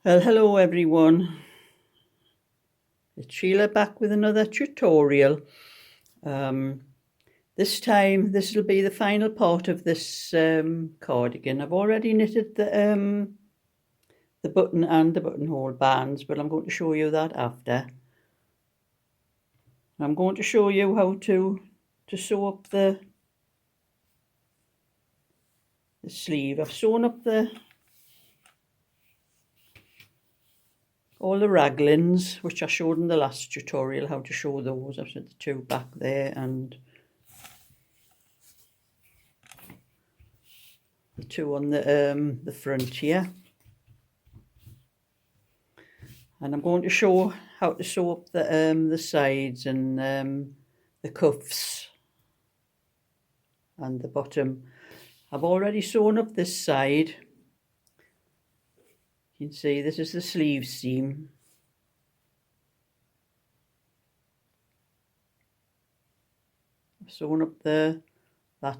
Well, hello everyone. It's Sheila back with another tutorial. This time, this will be the final part of this cardigan. I've already knitted the button and the buttonhole bands, but I'm going to show you that after. I'm going to show you how to sew up the sleeve. I've sewn up all the raglings, which I showed in the last tutorial how to show those. I've set the two back there and the two on the front here. And I'm going to show how to sew up the sides and the cuffs and the bottom. I've already sewn up this side. You can see this is the sleeve seam. I've sewn up that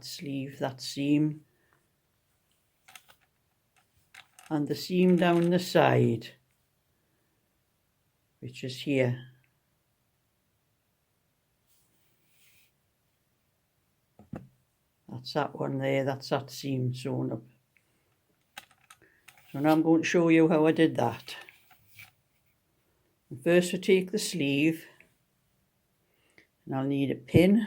sleeve, that seam, and the seam down the side, which is here. That's that one there, that's that seam sewn up. So now I'm going to show you how I did that. And first we take the sleeve, and I'll need a pin.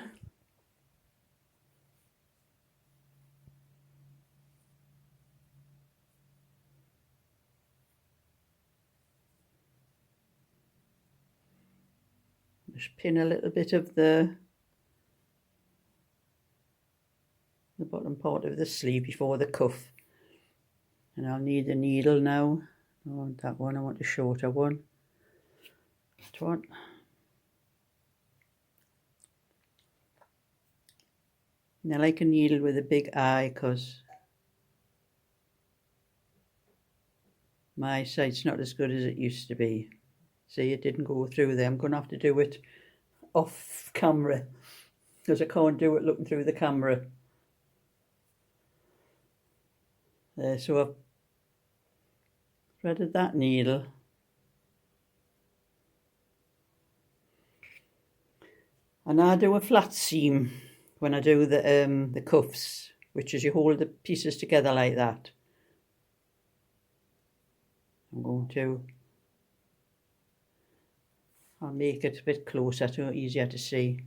Just pin a little bit of the bottom part of the sleeve before the cuff. And I'll need a needle now. I want that one, I want a shorter one. That one. And I like a needle with a big eye because my sight's not as good as it used to be. See, it didn't go through there. I'm going to have to do it off camera because I can't do it looking through the camera. So I've threaded that needle. And I do a flat seam when I do the cuffs, which is you hold the pieces together like that. I'll make it a bit closer so easier to see.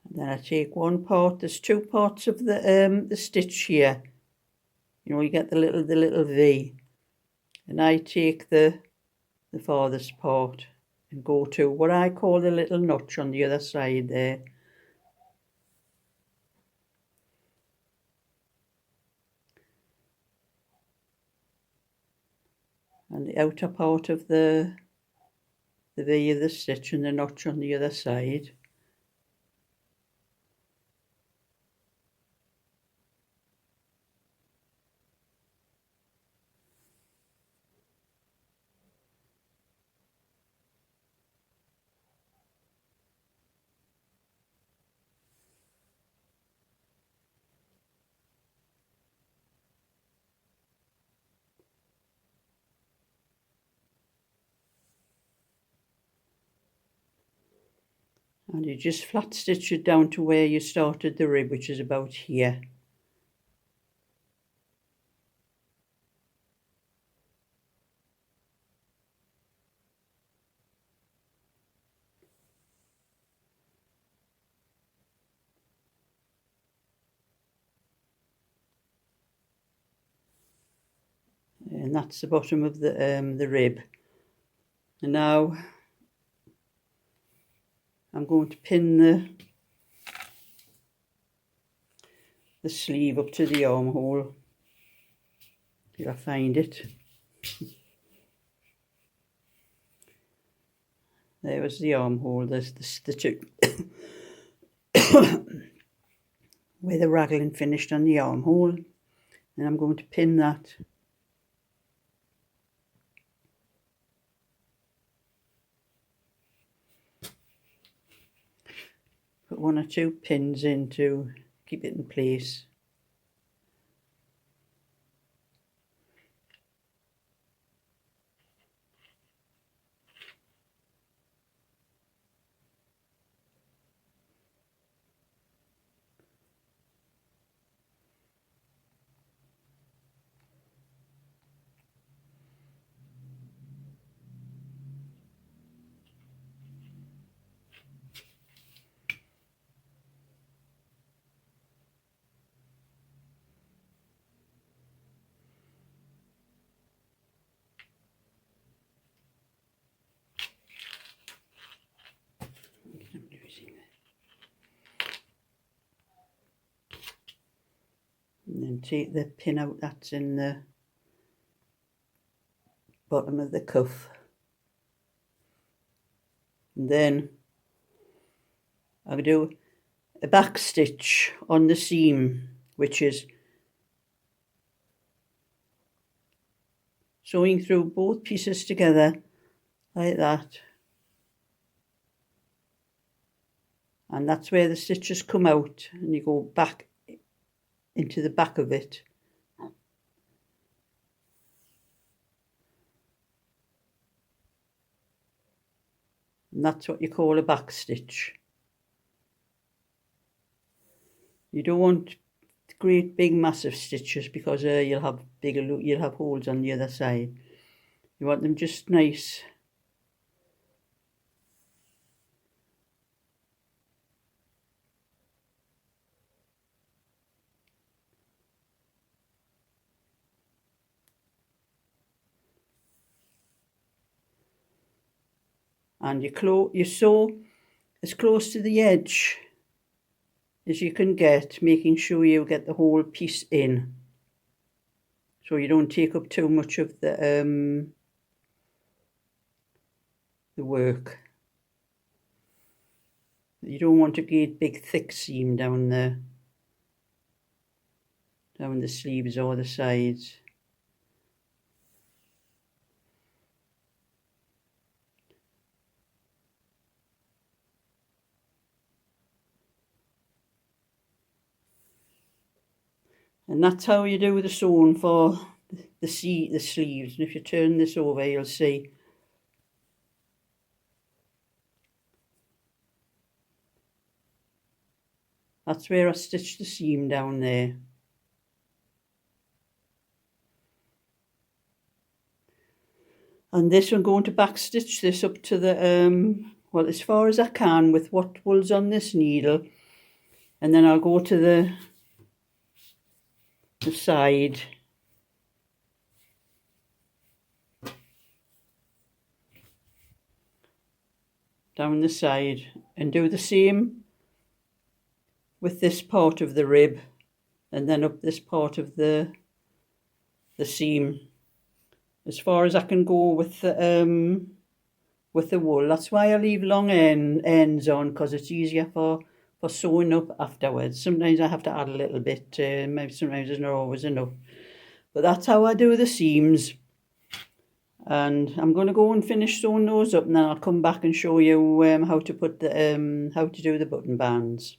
And then I take one part. There's two parts of the stitch here. You know, you get the little V, and I take the farthest part and go to what I call the little notch on the other side there. And the outer part of the V of the stitch and the notch on the other side. And you just flat stitch it down to where you started the rib, which is about here. And that's the bottom of the rib. And now I'm going to pin the sleeve up to the armhole. Till I find it. There was the armhole. There's the two where the raglan finished on the armhole. And I'm going to pin that put 1 or 2 pins in to keep it in place. And then take the pin out that's in the bottom of the cuff. And then I'll do a back stitch on the seam, which is sewing through both pieces together like that. And that's where the stitches come out, and you go back into the back of it. And that's what you call a back stitch. You don't want great big massive stitches because you'll have holes on the other side. You want them just nice. And you sew as close to the edge as you can get, making sure you get the whole piece in, so you don't take up too much of the work. You don't want a great big thick seam down the sleeves or the sides. And that's how you do the sewing for the sleeves. And if you turn this over, you'll see that's where I stitched the seam down there. And this, I'm going to back stitch this up to the well, as far as I can with what wool's on this needle, and then I'll go to the side down the side and do the same with this part of the rib, and then up this part of the seam as far as I can go with the wool. That's why I leave long ends on, because it's easier for sewing up afterwards. Sometimes I have to add a little bit, maybe sometimes there's not always enough. But that's how I do the seams. And I'm going to go and finish sewing those up, and then I'll come back and show you how to put the how to do the button bands.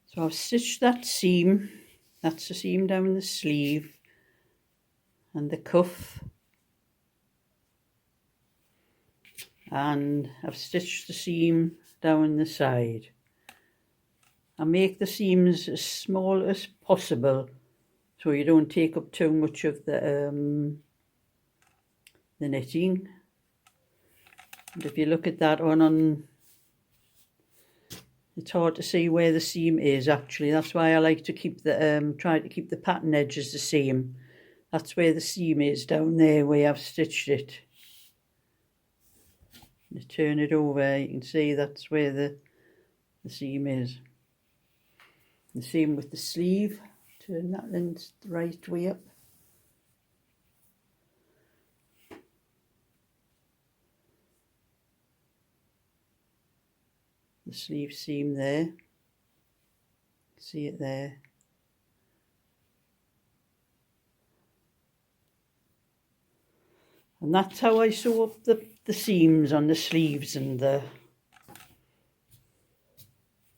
So I've stitched that seam. That's the seam down the sleeve and the cuff. And I've stitched the seam down the side. I make the seams as small as possible so you don't take up too much of the knitting. And if you look at that one it's hard to see where the seam is actually. That's why I like to keep the try to keep the pattern edges the same. That's where the seam is, down there where I've stitched it. You turn it over, you can see that's where the seam is. The same with the sleeve. Turn that in the right way up. The sleeve seam there. See it there. And that's how I sew up the the seams on the sleeves and the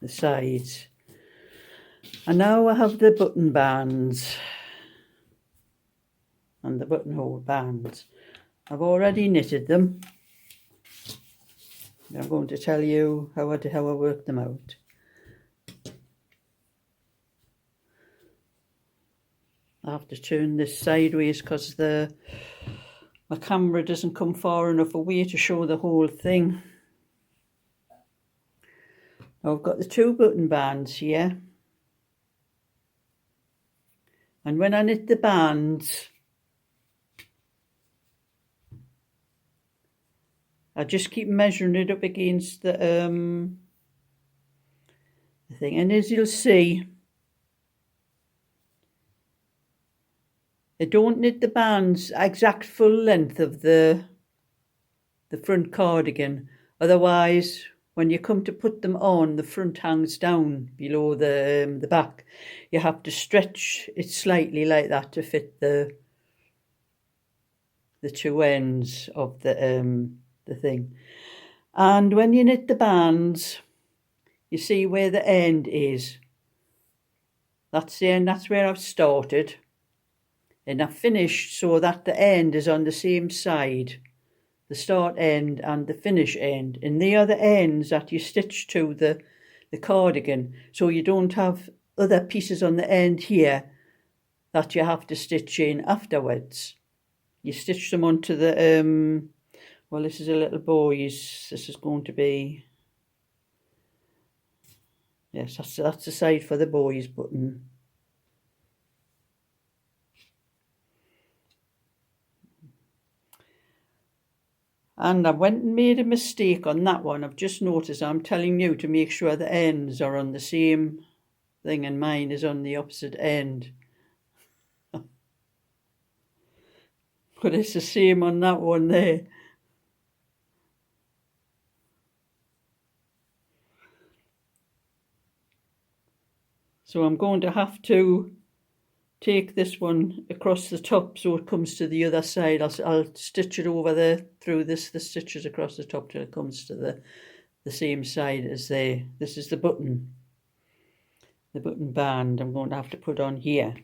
sides. And now I have the button bands and the buttonhole bands. I've already knitted them. I'm going to tell you how I worked them out. I have to turn this sideways because my camera doesn't come far enough away to show the whole thing. Now I've got the 2 button bands here. And when I knit the bands, I just keep measuring it up against the thing. And as you'll see, I don't knit the bands exact full length of the front cardigan. Otherwise, when you come to put them on, the front hangs down below the back. You have to stretch it slightly like that to fit the 2 ends of the thing. And when you knit the bands, you see where the end is. That's the end. That's where I've started. And I've finished so that the end is on the same side, the start end and the finish end. And they are the ends that you stitch to the cardigan, so you don't have other pieces on the end here that you have to stitch in afterwards. You stitch them onto the, well, this is a little boy's, this is going to be, yes, that's the side for the boy's button. And I went and made a mistake on that one. I've just noticed, I'm telling you to make sure the ends are on the same thing, and mine is on the opposite end. But it's the same on that one there. So I'm going to have to take this one across the top so it comes to the other side. I'll stitch it over there through the stitches across the top till it comes to the same side as there. This is the button band I'm going to have to put on here.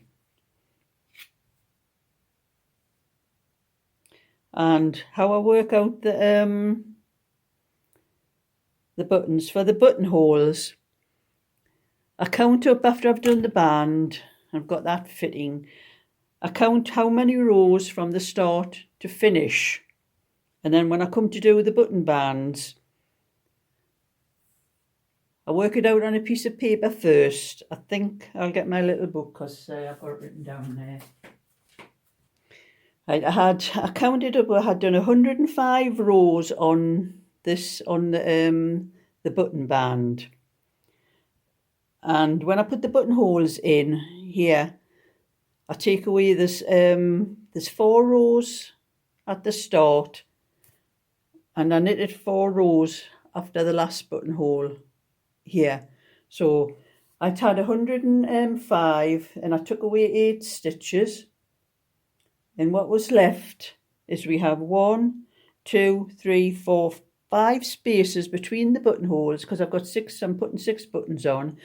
And how I work out the buttons for the buttonholes, I count up after I've done the band. I've got that fitting. I count how many rows from the start to finish. And then when I come to do the button bands, I work it out on a piece of paper first. I think I'll get my little book because I've got it written down there. I counted up, I had done 105 rows on the button band. And when I put the buttonholes in here, I take away there's 4 rows at the start, and I knitted 4 rows after the last buttonhole here. So I'd had 105 and I took away 8 stitches. And what was left is we have 1, 2, 3, 4, 5 spaces between the buttonholes because I've got 6, I'm putting 6 buttons on.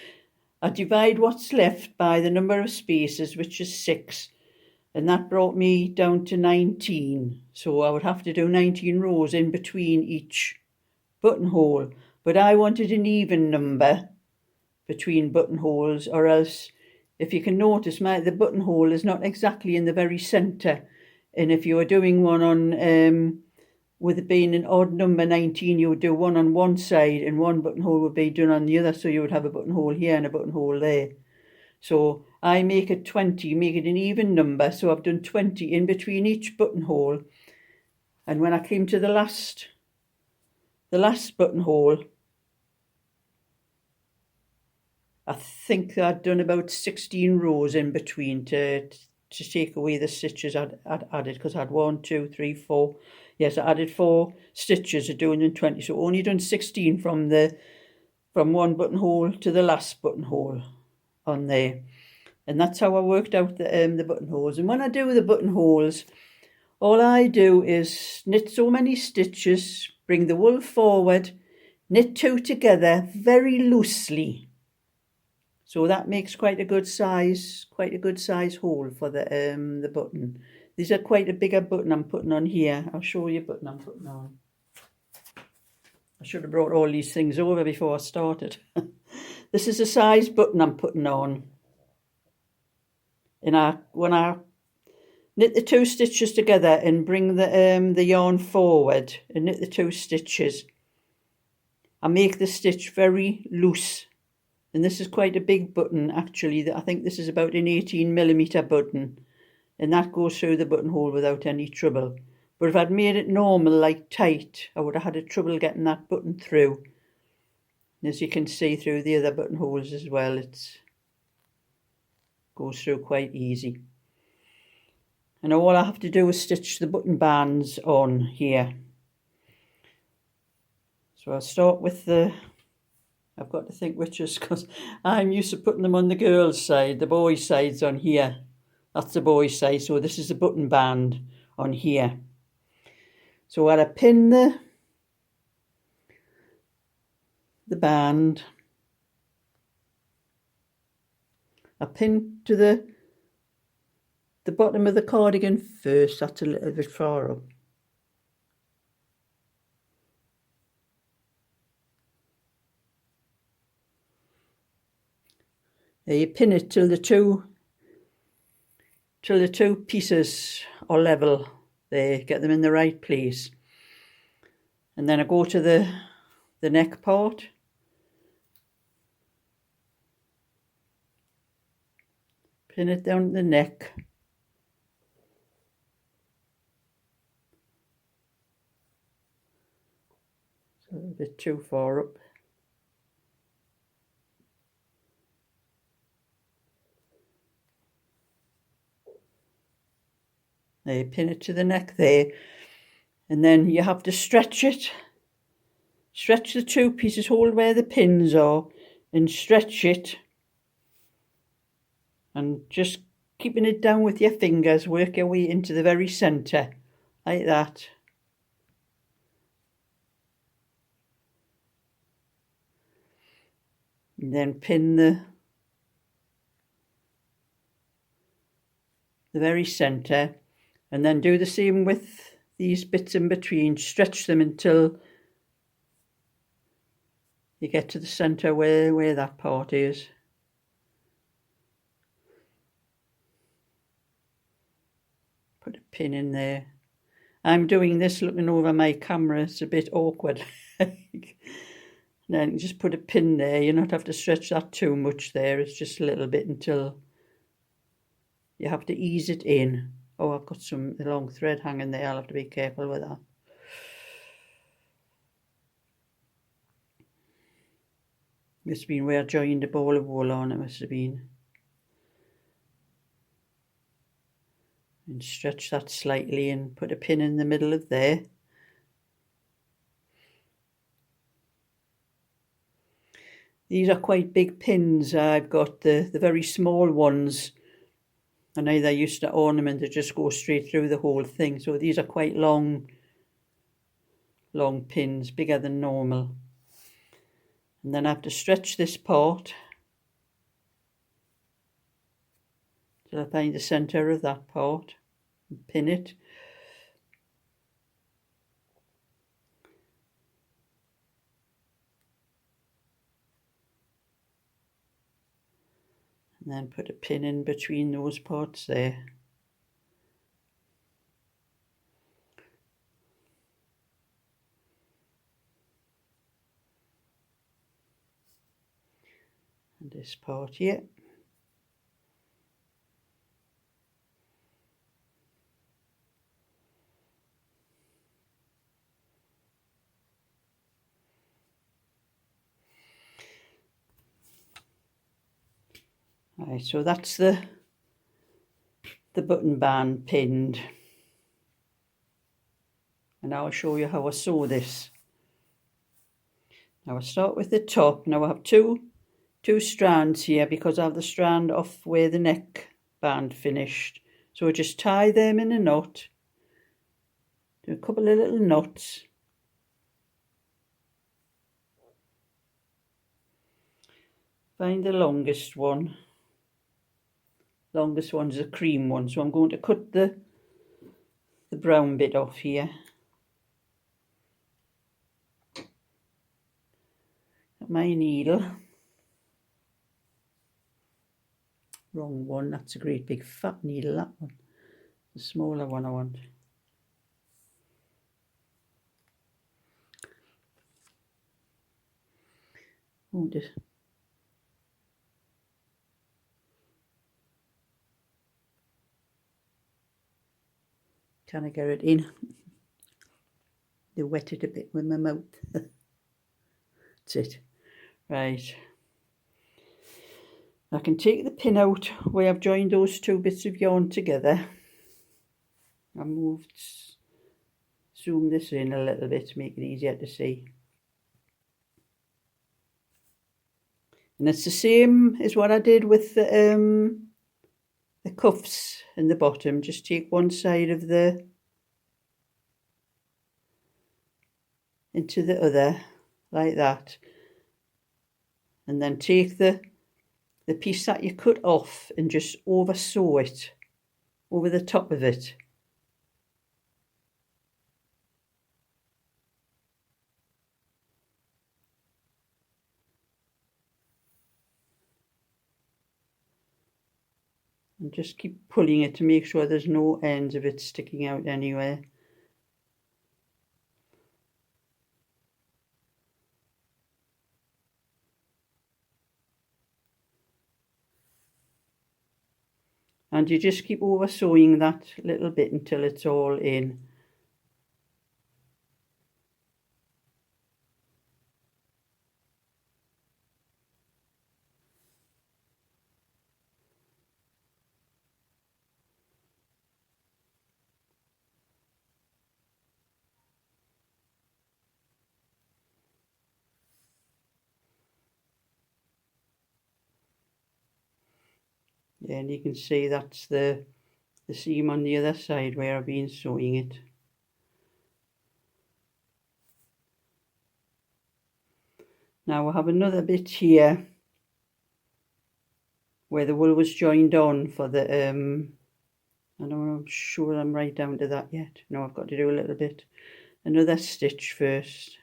I divide what's left by the number of spaces, which is 6, and that brought me down to 19. So I would have to do 19 rows in between each buttonhole. But I wanted an even number between buttonholes, or else, if you can notice, the buttonhole is not exactly in the very centre. And if you were doing one on, with it being an odd number 19, you would do one on one side and one buttonhole would be done on the other. So you would have a buttonhole here and a buttonhole there. So I make it 20, make it an even number. So I've done 20 in between each buttonhole. And when I came to the last buttonhole, I think I'd done about 16 rows in between to take away the stitches I'd added, because I had 1, 2, 3, 4. Yes, I added 4 stitches of doing in 20, so only done 16 from one buttonhole to the last buttonhole on there. And that's how I worked out the buttonholes. And when I do the buttonholes, all I do is knit so many stitches, bring the wool forward, knit 2 together very loosely. So that makes quite a good size hole for the button. These are quite a bigger button I'm putting on here. I'll show you the button I'm putting on. I should have brought all these things over before I started. This is the size button I'm putting on. And when I knit the 2 stitches together and bring the yarn forward and knit the 2 stitches, I make the stitch very loose. And this is quite a big button actually. I think this is about an 18mm button, and that goes through the buttonhole without any trouble. But if I'd made it normal, like tight, I would have had a trouble getting that button through. And as you can see through the other buttonholes as well, it goes through quite easy. And all I have to do is stitch the button bands on here. So I'll start with I've got to think which is, because I'm used to putting them on the girls' side. The boys' side's on here. That's the boys' side, so this is the button band on here. So I'll pin the band. I pin to the bottom of the cardigan first. That's a little bit far up. There, you pin it till the two pieces are level. There, get them in the right place. And then I go to the neck part. Pin it down the neck. It's a little bit too far up. There, pin it to the neck there, and then you have to stretch it. Stretch the 2 pieces, hold where the pins are, and stretch it. And just keeping it down with your fingers, work your way into the very centre, like that. And then pin the very centre. And then do the same with these bits in between. Stretch them until you get to the centre where that part is. Put a pin in there. I'm doing this looking over my camera. It's a bit awkward. Then just put a pin there. You don't have to stretch that too much there. It's just a little bit until you have to ease it in. Oh, I've got some long thread hanging there. I'll have to be careful with that. Must have been where I joined a ball of wool on, it must have been. And stretch that slightly and put a pin in the middle of there. These are quite big pins. I've got the very small ones. And I used to ornament to just go straight through the whole thing. So these are quite long pins, bigger than normal. And then I have to stretch this part till I find the centre of that part and pin it. And then put a pin in between those parts there. And this part here. Right, so that's the button band pinned. And now I'll show you how I sew this. Now I start with the top. Now I have two strands here because I have the strand off where the neck band finished. So I just tie them in a knot Do a couple of little knots. Find the longest one. Longest one's a cream one, so I'm going to cut the brown bit off here. My needle. Wrong one, that's a great big fat needle, that one. The smaller one I want. Oh, just can I get it in? They wet it a bit with my mouth. That's it. Right. I can take the pin out where I've joined those two bits of yarn together. I zoom this in a little bit to make it easier to see. And it's the same as what I did with the cuffs in the bottom. Just take one side of the into the other like that, and then take the piece that you cut off and just over sew it over the top of it. And just keep pulling it to make sure there's no ends of it sticking out anywhere. And you just keep over sewing that little bit until it's all in. Yeah, and you can see that's the seam on the other side where I've been sewing it. Now I have another bit here where the wool was joined on for the I'm not sure I'm right down to that yet. No, I've got to do a little bit, another stitch first.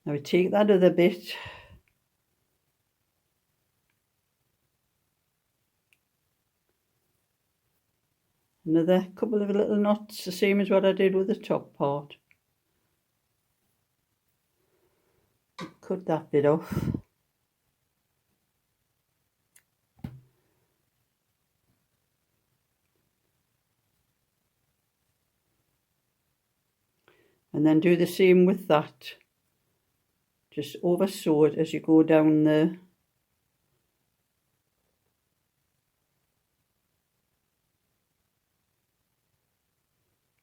Now we take that other bit, another couple of little knots, the same as what I did with the top part. Cut that bit off. And then do the same with that. Just over sew it as you go down the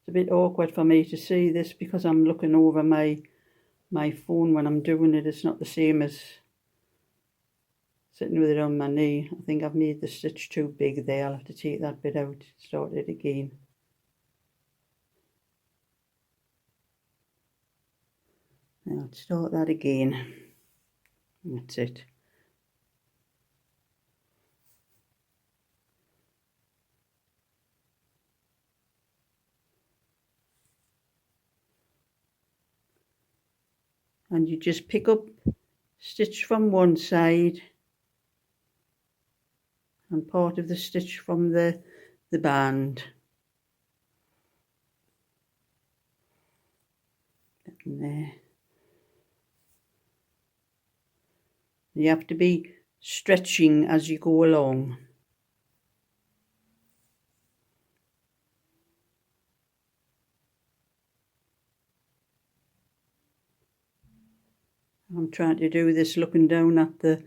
It's a bit awkward for me to see this because I'm looking over my phone when I'm doing it. It's not the same as sitting with it on my knee. I think I've made the stitch too big there. I'll have to take that bit out, start it again. Now let's start that again. That's it. And you just pick up stitch from one side and part of the stitch from the band. And there. You have to be stretching as you go along. I'm trying to do this looking down at the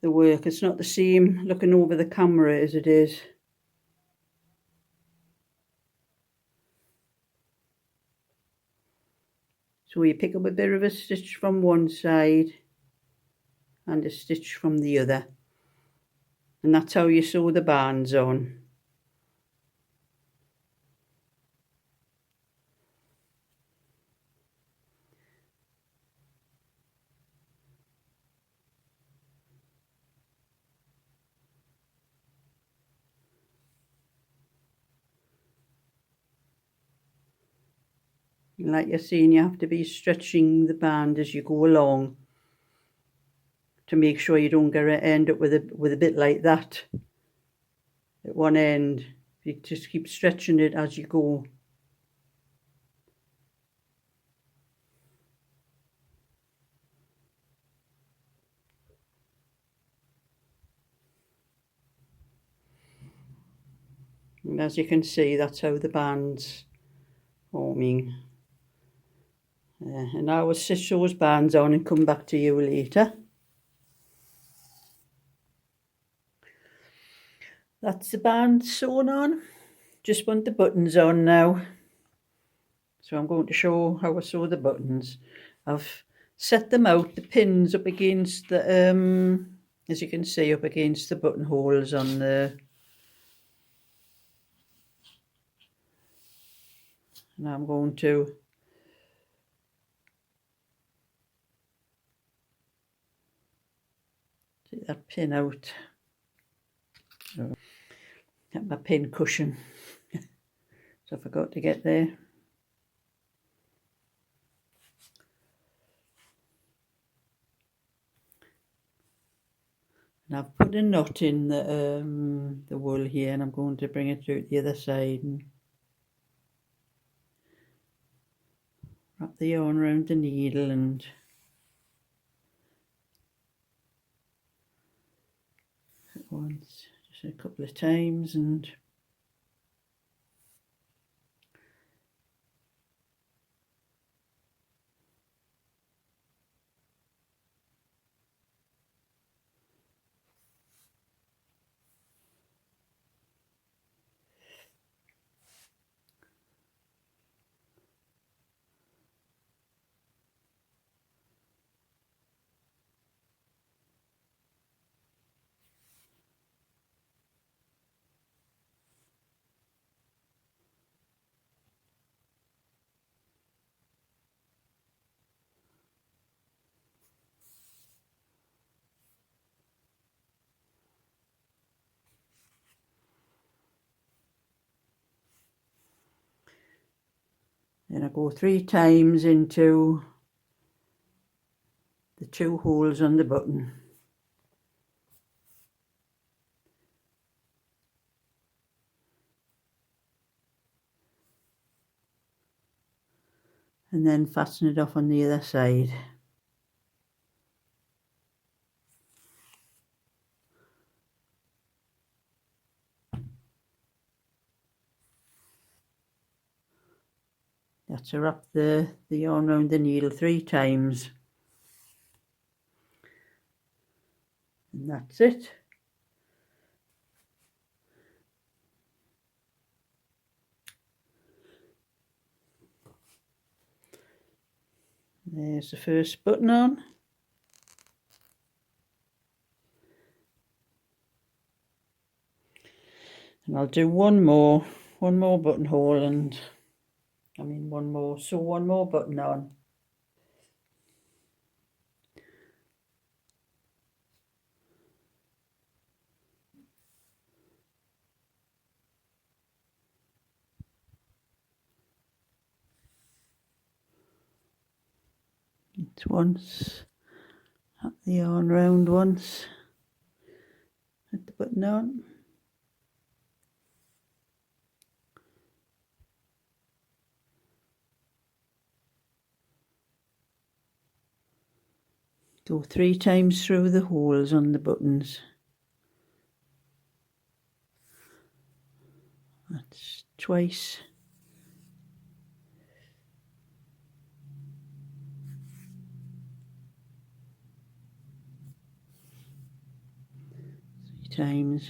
work. It's not the same looking over the camera as it is. So you pick up a bit of a stitch from one side and a stitch from the other, and that's how you sew the bands on. And like you're seeing, you have to be stretching the band as you go along to make sure you don't end up with a bit like that at one end. You just keep stretching it as you go. And as you can see, that's how the band's forming. And I will stitch those bands on and come back to you later. That's the band sewn on. Just want the buttons on now. So I'm going to show how I sew the buttons. I've set them out, the pins up against the, as you can see, up against the buttonholes on the. And I'm going to take that pin out. Get my pin cushion. So I forgot to get there. And I've put a knot in the wool here, and I'm going to bring it to the other side and wrap the yarn around the needle and once, just a couple of times, and then I go 3 times into the 2 holes on the button. And then fasten it off on the other side. You have to wrap the yarn around the needle 3 times. And that's it. There's the first button on. And I'll do one more buttonhole, and sew one more button on. It's once, wrap the yarn round once, put the button on. Go 3 times through the holes on the buttons. That's twice. Times.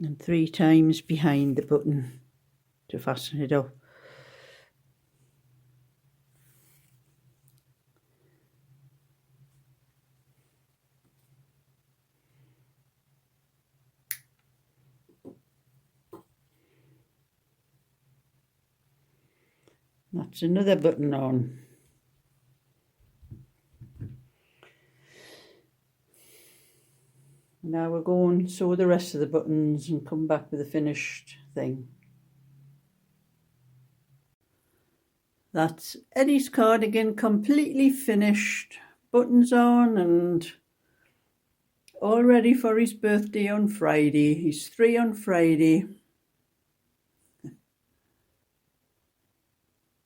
and 3 times behind the button to fasten it up. That's another button on. Now we're going to sew the rest of the buttons and come back with the finished thing. That's Eddie's cardigan completely finished, buttons on and all ready for his birthday on Friday. He's 3 on Friday.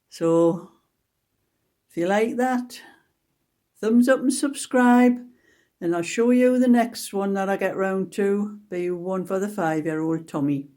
So if you like that, thumbs up and subscribe, and I'll show you the next one that I get round to, be one for the 5-year-old Tommy.